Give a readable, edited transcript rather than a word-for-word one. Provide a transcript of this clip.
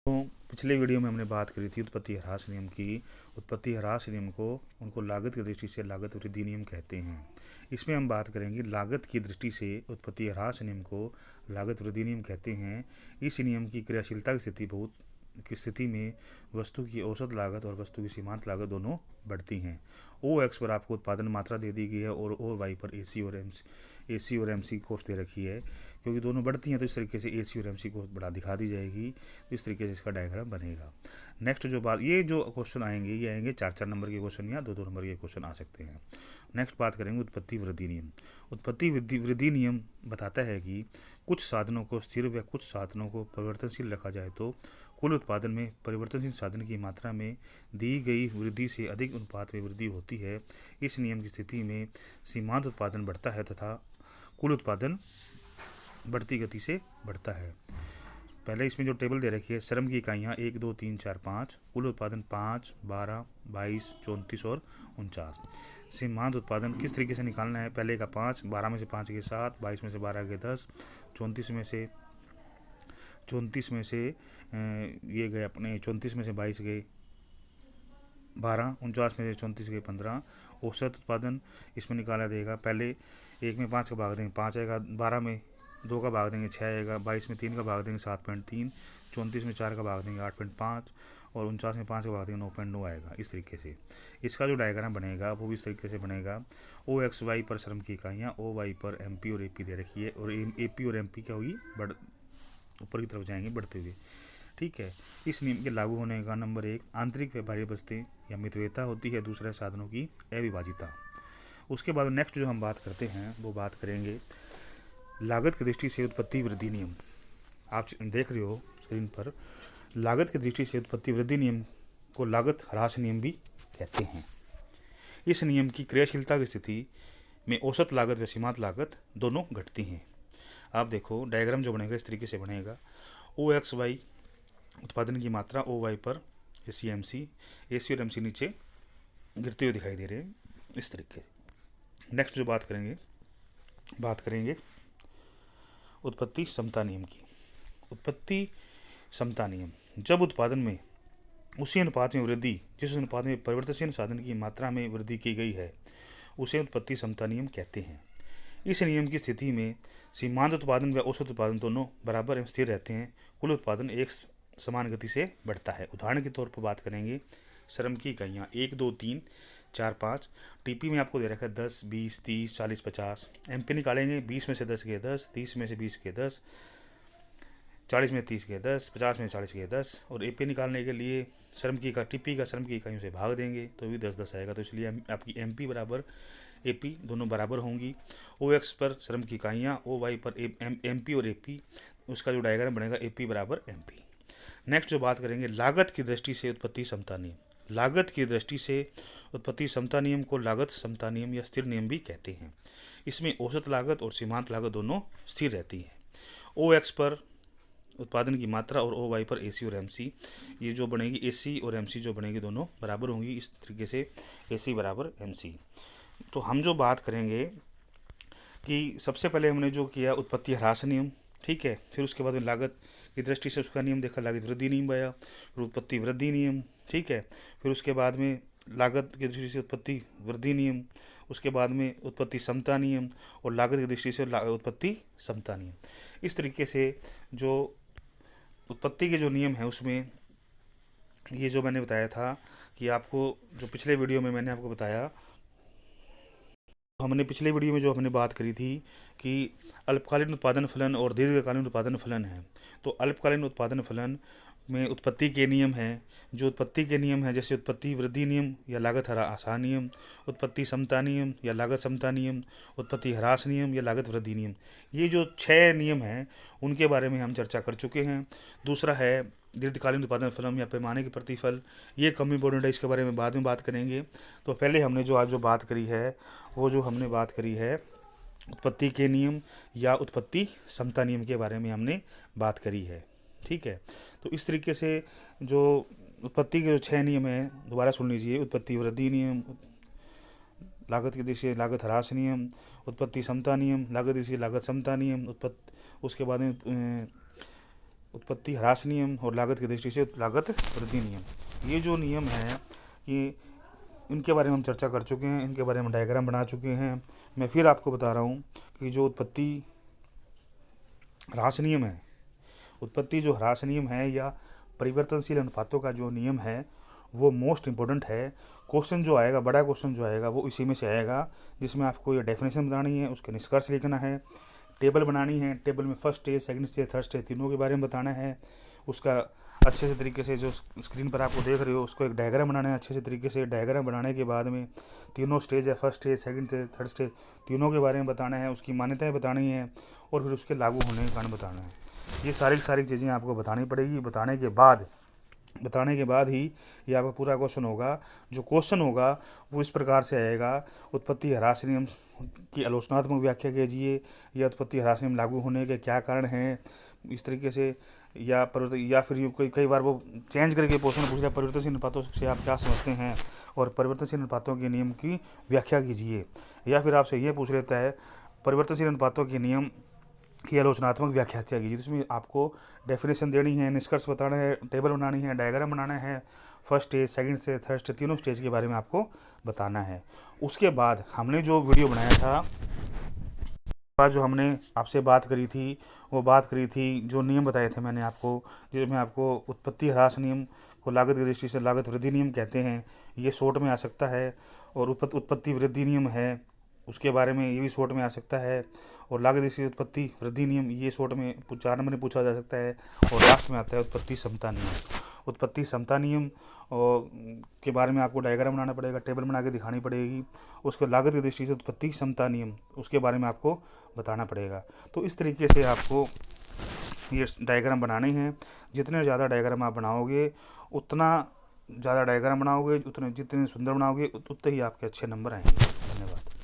तो पिछले वीडियो में हमने बात करी थी उत्पत्ति ह्रास नियम की। उत्पत्ति ह्रास नियम को उनको लागत की दृष्टि से लागत वृद्धि नियम कहते हैं। इसमें हम बात करेंगे लागत की दृष्टि से उत्पत्ति ह्रास नियम को लागत वृद्धि नियम कहते हैं। इस नियम की क्रियाशीलता की स्थिति में वस्तु की औसत लागत और वस्तु की सीमांत लागत दोनों बढ़ती हैं। ओ एक्स पर आपको उत्पादन मात्रा दे दी गई है और ओ वाई पर ए सी और एम सी कॉस्ट दे रखी है। क्योंकि दोनों बढ़ती हैं तो इस तरीके से ए सी और एम सी को बढ़ा दिखा दी जाएगी। तो इस तरीके से इसका डायग्राम बनेगा। नेक्स्ट जो बात, ये जो क्वेश्चन आएंगे ये आएंगे 4-4 नंबर के क्वेश्चन या 2-2 नंबर के क्वेश्चन आ सकते हैं। नेक्स्ट बात करेंगे उत्पत्ति वृद्धि नियम। उत्पत्ति वृद्धि नियम बताता है कि कुछ साधनों को स्थिर व कुछ साधनों को परिवर्तनशील रखा जाए तो कुल उत्पादन में परिवर्तनशील साधन की मात्रा में दी गई वृद्धि से अधिक अनुपात में वृद्धि होती है। इस नियम की स्थिति में सीमांत उत्पादन बढ़ता है तथा कुल उत्पादन बढ़ती गति से बढ़ता है। पहले इसमें जो टेबल दे रखी है, श्रम की इकाइयाँ 1, 2, 3, 4, 5, कुल उत्पादन 5, 12, 22, 34 और 49। सीमांत उत्पादन किस तरीके से निकालना है? पहले का 5, 12 में से 5 गए 7, 22 में से 12 गए 10, 34 में से ये गए अपने 34 में से 22 गए 12, 49 में से 34 गए 15। औसत उत्पादन इसमें निकाला देगा। पहले 1 में 5 का भाग देंगे 5 आएगा, 12 में 2 का भाग देंगे 6 आएगा, 22 में 3 का भाग देंगे 7.3, 34 में 4 का भाग देंगे 8.5 और 49 में 5 का भाग देंगे 9.9 आएगा। इस तरीके से इसका जो डायग्राम बनेगा वो भी इस तरीके से बनेगा। ओ एक्स वाई पर श्रम की इकाइयाँ, ओ वाई पर एम पी और ए पी दे रखी है और ए पी और एम पी क्या होगी, ऊपर की तरफ जाएंगे बढ़ते हुए। ठीक है। इस नियम के लागू होने का नंबर 1, आंतरिक व्यापारी बस्तें या मितव्ययता होती है। दूसरा, साधनों की अविभाजिता। उसके बाद नेक्स्ट जो हम बात करते हैं वो बात करेंगे लागत की दृष्टि से उत्पत्ति वृद्धि नियम। आप देख रहे हो स्क्रीन पर, लागत की दृष्टि से उत्पत्ति वृद्धि नियम को लागत ह्रास नियम भी कहते हैं। इस नियम की क्रियाशीलता की स्थिति में औसत लागत व सीमांत लागत दोनों घटती हैं। आप देखो डायग्राम जो बनेगा इस तरीके से बनेगा। ओ एक्स वाई उत्पादन की मात्रा, ओ वाई पर ए सी और एम सी नीचे गिरते हुए दिखाई दे रहे हैं इस तरीके। नेक्स्ट जो बात करेंगे उत्पत्ति समता नियम की। उत्पत्ति समता नियम, जब उत्पादन में उसी अनुपात में वृद्धि जिस अनुपात में परिवर्तनशील साधन की मात्रा में वृद्धि की गई है उसे उत्पत्ति समता नियम कहते हैं। इस नियम की स्थिति में सीमांत उत्पादन व औसत उत्पादन दोनों बराबर एवं स्थिर रहते हैं। कुल उत्पादन एक समान गति से बढ़ता है। उदाहरण के तौर पर बात करेंगे श्रम की इकाइयाँ 1, 2, 3, 4, 5। टीपी में आपको दे रखा है 10, 20, 30, 40, 50। एमपी निकालेंगे 20 में से 10 गए 10, 30 में से 20 गए 10, 40 में 30 गए 10, 50 में 40 गए 10। और एपी निकालने के लिए टीपी का श्रम की इकाइयों से भाग देंगे तो भी 10-10 आएगा। तो इसलिए आपकी एमपी बराबर एपी दोनों बराबर होंगी। ओ एक्स पर श्रम की इकाइयाँ, ओ वाई पर एमपी और एपी, उसका जो डायग्राम बनेगा एपी बराबर एमपी। नेक्स्ट जो बात करेंगे लागत की दृष्टि से उत्पत्ति समता नियम। लागत की दृष्टि से उत्पत्ति समता नियम को लागत समता नियम या स्थिर नियम भी कहते हैं। इसमें औसत लागत और सीमांत लागत दोनों स्थिर रहती हैं। ओ एक्स पर उत्पादन की मात्रा और ओ वाई पर ए सी और एम सी, ये जो बनेगी ए सी और एम सी जो बनेगी दोनों बराबर होंगी। इस तरीके से ए सी बराबर एम सी। तो हम जो बात करेंगे कि सबसे पहले हमने जो किया उत्पत्ति ह्रास नियम, ठीक है। फिर उसके बाद में लागत की दृष्टि से उसका नियम देखा, लागत वृद्धि नियम आया, फिर उत्पत्ति वृद्धि नियम, ठीक है। फिर उसके बाद में लागत की दृष्टि से उत्पत्ति वृद्धि नियम, उसके बाद में उत्पत्ति समता नियम और लागत की दृष्टि से उत्पत्ति समता नियम। इस तरीके से जो उत्पत्ति के जो नियम है उसमें ये जो मैंने बताया था कि आपको जो पिछले वीडियो में मैंने आपको बताया, हमने पिछले वीडियो में जो हमने बात करी थी कि अल्पकालीन उत्पादन फलन और दीर्घकालीन उत्पादन फलन है। तो अल्पकालीन उत्पादन फलन में उत्पत्ति के नियम हैं। जो उत्पत्ति के नियम हैं जैसे उत्पत्ति वृद्धि नियम या लागत ह्रास नियम, उत्पत्ति समता नियम या लागत समता नियम, उत्पत्ति ह्रास नियम या लागत वृद्धि नियम, ये जो 6 नियम हैं उनके बारे में हम चर्चा कर चुके हैं। दूसरा है दीर्घकालीन उत्पादन फलन या पैमाने के प्रतिफल, ये कम इम्पोर्टेंट है, इसके बारे में बाद में बात करेंगे। तो पहले हमने जो आज जो बात करी है वो जो हमने बात करी है उत्पत्ति के नियम या उत्पत्ति समता नियम के बारे में हमने बात करी है, ठीक है। तो इस तरीके से जो उत्पत्ति के जो 6 नियम हैं दोबारा सुन लीजिए। उत्पत्ति वृद्धि नियम, लागत की दृष्टि से लागत ह्रास नियम, उत्पत्ति समता नियम, लागत की दृष्टि से लागत समता नियम, उसके बाद में उत्पत्ति ह्रास नियम और लागत की दृष्टि से लागत वृद्धि नियम। ये जो नियम है ये इनके बारे में हम चर्चा कर चुके हैं, इनके बारे में डायग्राम बना चुके हैं। मैं फिर आपको बता रहा हूँ कि जो उत्पत्ति ह्रास नियम है, उत्पत्ति जो ह्रास नियम है या परिवर्तनशील अनुपातों का जो नियम है वो मोस्ट इम्पोर्टेंट है। क्वेश्चन जो आएगा, बड़ा क्वेश्चन जो आएगा वो इसी में से आएगा, जिसमें आपको ये डेफिनेशन बनानी है, उसके निष्कर्ष लिखना है, टेबल बनानी है, टेबल में first stage, second stage, third stage तीनों के बारे में बताना है। उसका अच्छे से तरीके से जो स्क्रीन पर आपको देख रहे हो उसको एक डायग्राम बनाना है अच्छे से तरीके से। डायग्राम बनाने के बाद में तीनों स्टेज है, first stage, second stage, third stage, तीनों के बारे में बताना है, उसकी मान्यताएं बतानी है और फिर उसके लागू होने के कारण बताना है। ये सारी चीज़ें आपको बतानी पड़ेगी। बताने के बाद ही ये आपका पूरा क्वेश्चन होगा। जो क्वेश्चन होगा वो इस प्रकार से आएगा, उत्पत्ति ह्रास नियम की आलोचनात्मक व्याख्या कीजिए, या उत्पत्ति ह्रास नियम लागू होने के क्या कारण हैं, इस तरीके से। या फिर कई बार वो चेंज करके क्वेश्चन पूछ रहा है, परिवर्तनशील अनुपातों से आप क्या समझते हैं और परिवर्तनशील अनुपातों के नियम की व्याख्या कीजिए। या फिर आपसे ये पूछ लेता है परिवर्तनशील अनुपातों के नियम की आलोचनात्मक व्याख्या कीजिए। जिसमें आपको डेफिनेशन देनी है, निष्कर्ष बताना है, टेबल बनानी है, डायग्राम बनाना है, first stage, second stage, third stage, तीनों स्टेज के बारे में आपको बताना है। उसके बाद हमने जो वीडियो बनाया था, जो हमने आपसे बात करी थी, वो बात करी थी जो नियम बताए थे मैंने आपको, जिसमें आपको उत्पत्ति ह्रास नियम को लागत की दृष्टि से लागत वृद्धि नियम कहते हैं, ये शॉर्ट में आ सकता है। और उत्पत्ति वृद्धि नियम है, उसके बारे में ये भी शॉर्ट में आ सकता है। और लागत दृष्टि उत्पत्ति वृद्धि नियम ये शॉर्ट में 4 नंबर में पूछा जा सकता है। और लास्ट में आता है उत्पत्ति समता नियम। उत्पत्ति समता नियम और के बारे में आपको डायग्राम बनाना पड़ेगा, टेबल बना के दिखानी पड़ेगी। उसके लागत की दृष्टि से उत्पत्ति समता नियम, उसके बारे में आपको बताना पड़ेगा। तो इस तरीके से आपको ये डायग्राम बनाने हैं। जितने ज़्यादा डायग्राम आप बनाओगे, उतना ज़्यादा डायग्राम बनाओगे, उतने जितने सुंदर बनाओगे उतने ही आपके अच्छे नंबर आएंगे। धन्यवाद।